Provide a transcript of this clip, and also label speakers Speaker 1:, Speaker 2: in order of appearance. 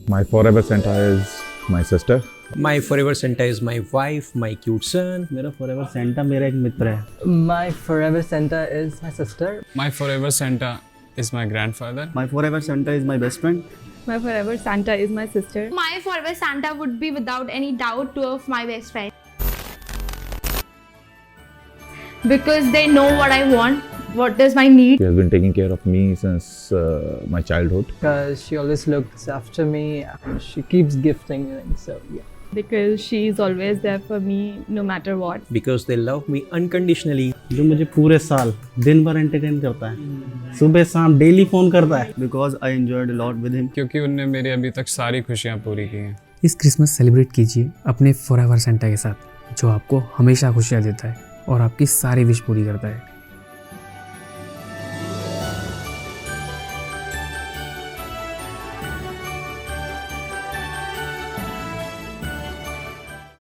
Speaker 1: My forever Santa is my sister.
Speaker 2: My forever Santa is my wife, my cute son.
Speaker 3: मेरा forever Santa मेरा एक मित्र है.
Speaker 4: My forever Santa is my sister.
Speaker 5: My forever Santa is my grandfather.
Speaker 3: My forever Santa is my best friend.
Speaker 6: My forever Santa is my sister.
Speaker 7: My forever Santa would be without any doubt two of my best friends. Because they know what I want, what is my need.
Speaker 1: She has been taking care of me since my childhood.
Speaker 4: Because she always looks after me. She keeps gifting me. So yeah.
Speaker 6: Because she is always there for me no matter what.
Speaker 2: Because they love me unconditionally.
Speaker 3: जो मुझे पूरे साल दिन भर entertain करता है. सुबह शाम daily phone करता है. Because I enjoyed a lot with him.
Speaker 5: क्योंकि उनने मेरी अभी तक सारी खुशियाँ पूरी की हैं।
Speaker 8: इस क्रिसमस सेलिब्रेट कीजिए अपने फॉरएवर सेंटा के साथ, जो आपको हमेशा खुशियाँ देता है और आपकी सारी विश पूरी करता है।